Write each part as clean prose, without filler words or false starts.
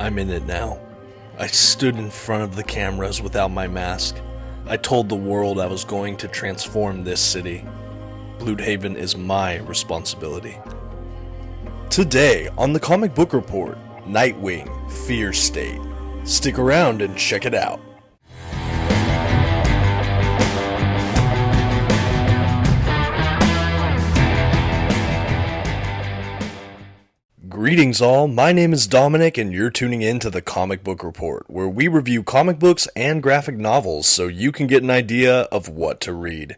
I'm in it now. I stood in front of the cameras without my mask. I told the world I was going to transform this city. Bloodhaven is my responsibility. Today on the Comic Book Report, Nightwing Fear State. Stick around and check it out. Greetings all, my name is Dominic and you're tuning in to the Comic Book Report, where we review comic books and graphic novels so you can get an idea of what to read.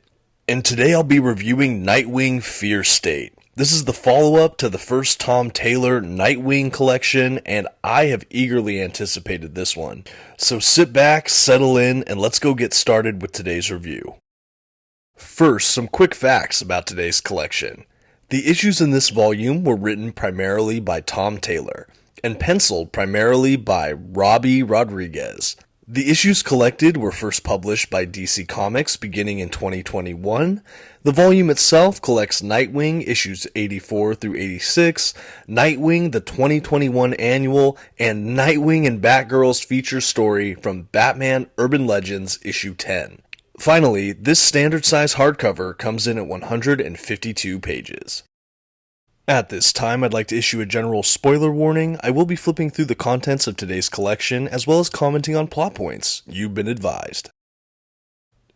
And today I'll be reviewing Nightwing Fear State. This is the follow-up to the first Tom Taylor Nightwing collection, and I have eagerly anticipated this one. So sit back, settle in, and let's go get started with today's review. First, some quick facts about today's collection. The issues in this volume were written primarily by Tom Taylor, and penciled primarily by Robbie Rodriguez. The issues collected were first published by DC Comics beginning in 2021. The volume itself collects Nightwing issues 84 through 86, Nightwing the 2021 annual, and Nightwing and Batgirl's feature story from Batman Urban Legends issue 10. Finally, this standard-size hardcover comes in at 152 pages. At this time, I'd like to issue a general spoiler warning. I will be flipping through the contents of today's collection, as well as commenting on plot points. You've been advised.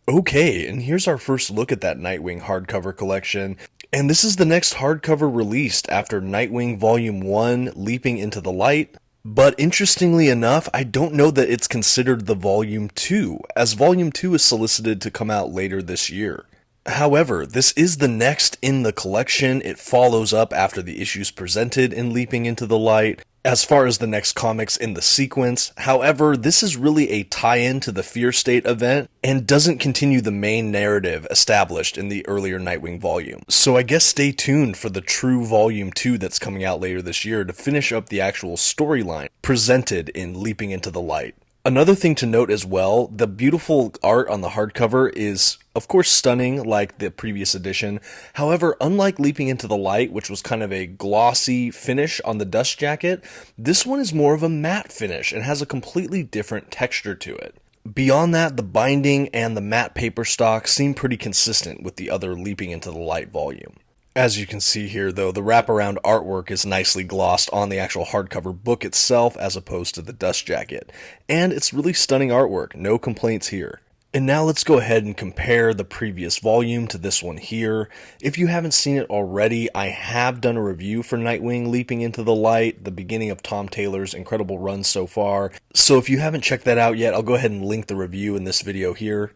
Okay, and here's our first look at that Nightwing hardcover collection. And this is the next hardcover released after Nightwing Volume 1, Leaping into the Light. But interestingly enough, I don't know that it's considered the Volume 2, as Volume 2 is solicited to come out later this year. However, this is the next in the collection. It follows up after the issues presented in Leaping into the Light, as far as the next comics in the sequence. However, this is really a tie-in to the Fear State event, and doesn't continue the main narrative established in the earlier Nightwing volume. So I guess stay tuned for the true Volume 2 that's coming out later this year to finish up the actual storyline presented in Leaping into the Light. Another thing to note as well, the beautiful art on the hardcover is, of course, stunning like the previous edition. However, unlike Leaping into the Light, which was kind of a glossy finish on the dust jacket, this one is more of a matte finish and has a completely different texture to it. Beyond that, the binding and the matte paper stock seem pretty consistent with the other Leaping into the Light volume. As you can see here, though, the wraparound artwork is nicely glossed on the actual hardcover book itself as opposed to the dust jacket. And it's really stunning artwork, no complaints here. And now let's go ahead and compare the previous volume to this one here. If you haven't seen it already, I have done a review for Nightwing Leaping into the Light, the beginning of Tom Taylor's incredible run so far. So if you haven't checked that out yet, I'll go ahead and link the review in this video here.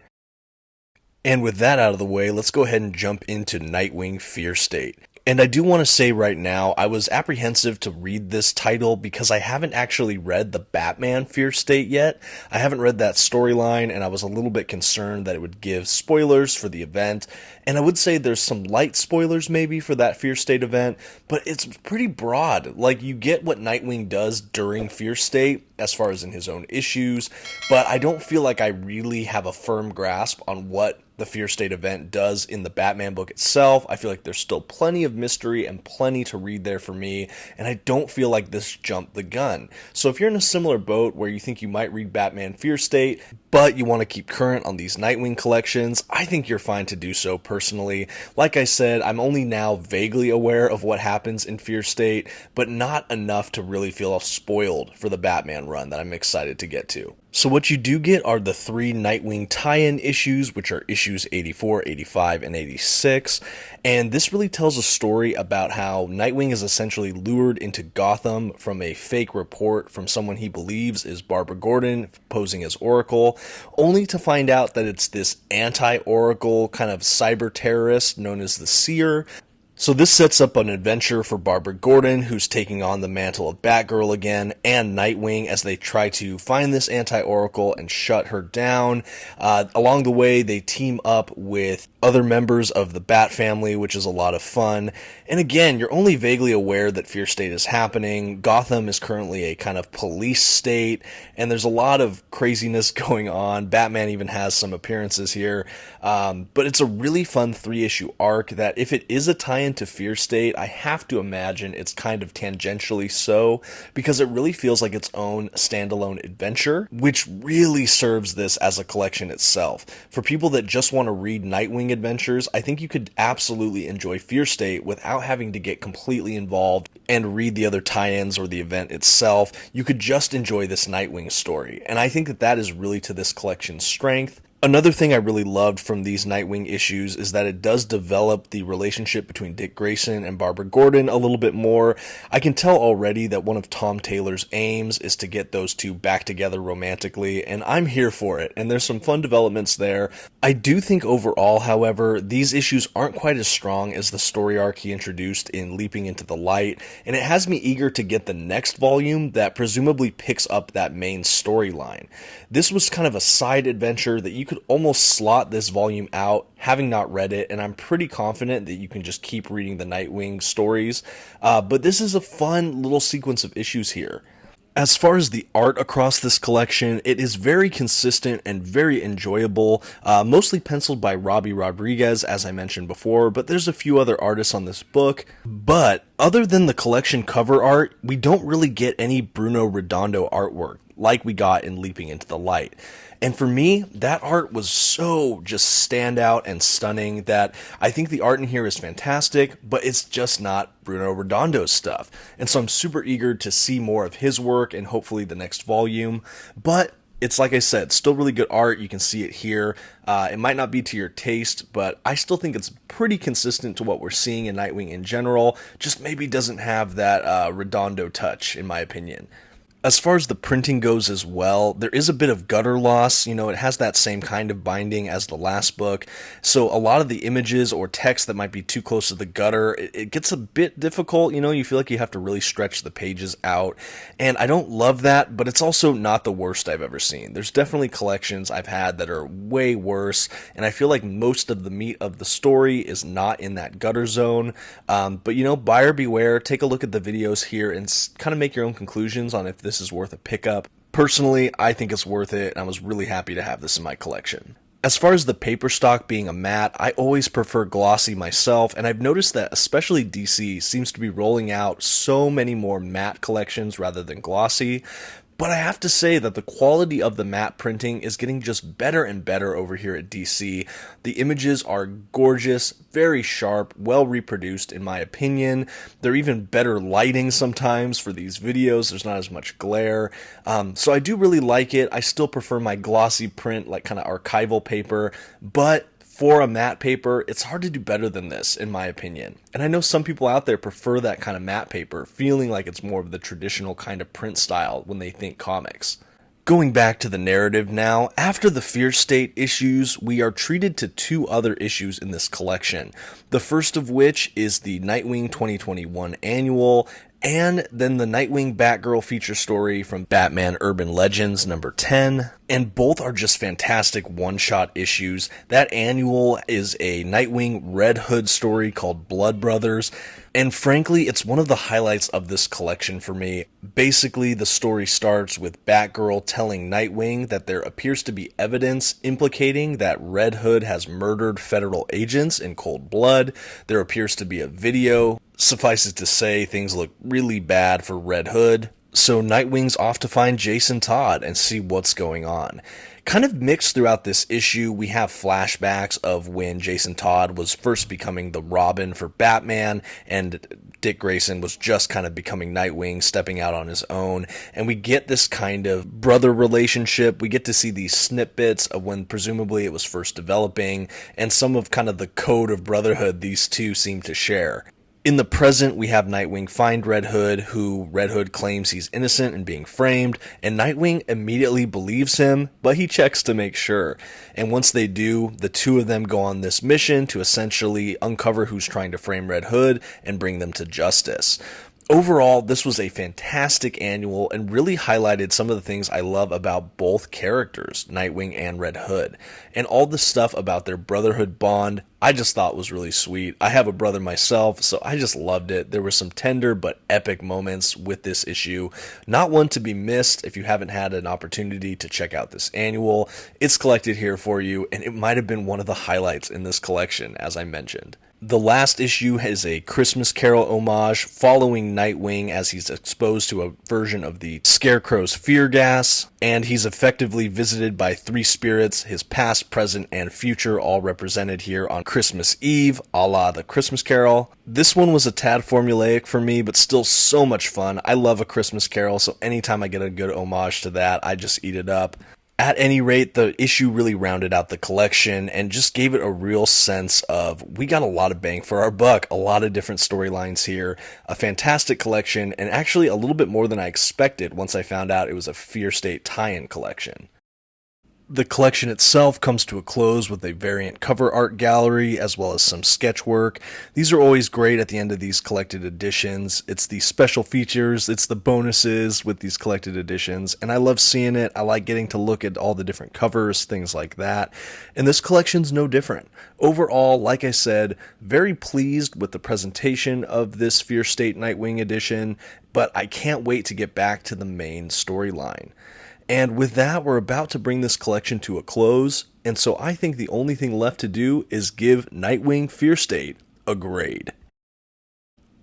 And with that out of the way, let's go ahead and jump into Nightwing Fear State. And I do want to say right now, I was apprehensive to read this title because I haven't actually read the Batman Fear State yet. I haven't read that storyline, and I was a little bit concerned that it would give spoilers for the event. And I would say there's some light spoilers maybe for that Fear State event, but it's pretty broad. Like, you get what Nightwing does during Fear State, as far as in his own issues, but I don't feel like I really have a firm grasp on what the Fear State event does in the Batman book itself. I feel like there's still plenty of mystery and plenty to read there for me, and I don't feel like this jumped the gun. So if you're in a similar boat where you think you might read Batman Fear State, but you want to keep current on these Nightwing collections, I think you're fine to do so personally. Like I said, I'm only now vaguely aware of what happens in Fear State, but not enough to really feel spoiled for the Batman run that I'm excited to get to. So what you do get are the 3 Nightwing tie-in issues, which are issues 84, 85, and 86, and this really tells a story about how Nightwing is essentially lured into Gotham from a fake report from someone he believes is Barbara Gordon posing as Oracle, only to find out that it's this anti-Oracle kind of cyber terrorist known as the Seer. So this sets up an adventure for Barbara Gordon, who's taking on the mantle of Batgirl again, and Nightwing as they try to find this anti-Oracle and shut her down. Along the way, they team up with other members of the Bat family, which is a lot of fun. And again, you're only vaguely aware that Fear State is happening. Gotham is currently a kind of police state, and there's a lot of craziness going on. Batman even has some appearances here. But it's a really fun 3-issue arc that, if it is a tie into Fear State, I have to imagine it's kind of tangentially so, because it really feels like its own standalone adventure, which really serves this as a collection itself. For people that just want to read Nightwing adventures, I think you could absolutely enjoy Fear State without having to get completely involved and read the other tie-ins or the event itself. You could just enjoy this Nightwing story, and I think that that is really to this collection's strength. Another thing I really loved from these Nightwing issues is that it does develop the relationship between Dick Grayson and Barbara Gordon a little bit more. I can tell already that one of Tom Taylor's aims is to get those two back together romantically, and I'm here for it, and there's some fun developments there. I do think overall, however, these issues aren't quite as strong as the story arc he introduced in Leaping into the Light, and it has me eager to get the next volume that presumably picks up that main storyline. This was kind of a side adventure that you could almost slot this volume out, having not read it, and I'm pretty confident that you can just keep reading the Nightwing stories, but this is a fun little sequence of issues here. As far as the art across this collection, it is very consistent and very enjoyable, mostly penciled by Robbie Rodriguez, as I mentioned before, but there's a few other artists on this book. But other than the collection cover art, we don't really get any Bruno Redondo artwork like we got in Leaping into the Light. And for me, that art was so just standout and stunning that I think the art in here is fantastic, but it's just not Bruno Redondo's stuff. And so I'm super eager to see more of his work and hopefully the next volume. But it's, like I said, still really good art. You can see it here. It might not be to your taste, but I still think it's pretty consistent to what we're seeing in Nightwing in general. Just maybe doesn't have that Redondo touch, in my opinion. As far as the printing goes as well, there is a bit of gutter loss. You know, it has that same kind of binding as the last book. So a lot of the images or text that might be too close to the gutter, it gets a bit difficult. You know, you feel like you have to really stretch the pages out. And I don't love that, but it's also not the worst I've ever seen. There's definitely collections I've had that are way worse. And I feel like most of the meat of the story is not in that gutter zone. But, you know, buyer beware. Take a look at the videos here and kind of make your own conclusions on if this is worth a pickup. Personally, I think it's worth it, and I was really happy to have this in my collection. As far as the paper stock being a matte, I always prefer glossy myself, and I've noticed that especially DC seems to be rolling out so many more matte collections rather than glossy. But I have to say that the quality of the matte printing is getting just better and better over here at DC. The images are gorgeous, very sharp, well reproduced in my opinion. They're even better lighting sometimes for these videos. There's not as much glare. So I do really like it. I still prefer my glossy print, like kind of archival paper, but for a matte paper, it's hard to do better than this, in my opinion. And I know some people out there prefer that kind of matte paper, feeling like it's more of the traditional kind of print style when they think comics. Going back to the narrative now, after the Fear State issues, we are treated to two other issues in this collection. The first of which is the Nightwing 2021 Annual, and then the Nightwing Batgirl feature story from Batman Urban Legends number 10. And both are just fantastic one-shot issues. That annual is a Nightwing Redhood story called Blood Brothers. And frankly, it's one of the highlights of this collection for me. Basically, the story starts with Batgirl telling Nightwing that there appears to be evidence implicating that Red Hood has murdered federal agents in cold blood. There appears to be a video. Suffice it to say, things look really bad for Red Hood. So Nightwing's off to find Jason Todd and see what's going on. Kind of mixed throughout this issue, we have flashbacks of when Jason Todd was first becoming the Robin for Batman, and Dick Grayson was just kind of becoming Nightwing, stepping out on his own, and we get this kind of brother relationship. We get to see these snippets of when presumably it was first developing, and some of kind of the code of brotherhood these two seem to share. In the present, we have Nightwing find Red Hood, who Red Hood claims he's innocent and being framed, and Nightwing immediately believes him, but he checks to make sure. And once they do, the two of them go on this mission to essentially uncover who's trying to frame Red Hood and bring them to justice. Overall, this was a fantastic annual and really highlighted some of the things I love about both characters, Nightwing and Red Hood. And all the stuff about their brotherhood bond, I just thought was really sweet. I have a brother myself, so I just loved it. There were some tender but epic moments with this issue. Not one to be missed if you haven't had an opportunity to check out this annual. It's collected here for you, and it might have been one of the highlights in this collection, as I mentioned. The last issue is a Christmas Carol homage following Nightwing as he's exposed to a version of the Scarecrow's fear gas, and he's effectively visited by three spirits, his past, present, and future, all represented here on Christmas Eve, a la the Christmas Carol. This one was a tad formulaic for me, but still so much fun. I love a Christmas Carol, so anytime I get a good homage to that, I just eat it up. At any rate, the issue really rounded out the collection and just gave it a real sense of we got a lot of bang for our buck, a lot of different storylines here, a fantastic collection, and actually a little bit more than I expected once I found out it was a Fear State tie-in collection. The collection itself comes to a close with a variant cover art gallery as well as some sketch work. These are always great at the end of these collected editions. It's the special features, it's the bonuses with these collected editions, and I love seeing it. I like getting to look at all the different covers, things like that. And this collection's no different. Overall, like I said, very pleased with the presentation of this Fear State Nightwing edition, but I can't wait to get back to the main storyline. And with that, we're about to bring this collection to a close, and so I think the only thing left to do is give Nightwing Fear State a grade.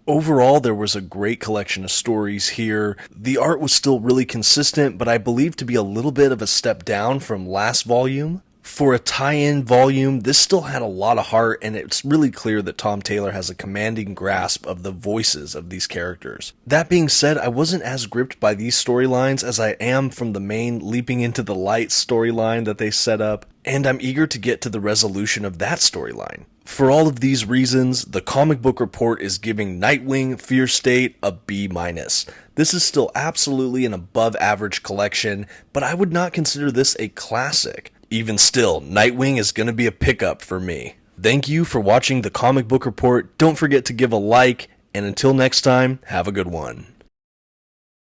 Overall, there was a great collection of stories here. The art was still really consistent, but I believe to be a little bit of a step down from last volume. For a tie-in volume, this still had a lot of heart, and it's really clear that Tom Taylor has a commanding grasp of the voices of these characters. That being said, I wasn't as gripped by these storylines as I am from the main Leaping into the Light storyline that they set up, and I'm eager to get to the resolution of that storyline. For all of these reasons, the Comic Book Report is giving Nightwing Fear State a B-. This is still absolutely an above-average collection, but I would not consider this a classic. Even still, Nightwing is going to be a pickup for me. Thank you for watching the Comic Book Report. Don't forget to give a like, and until next time, have a good one.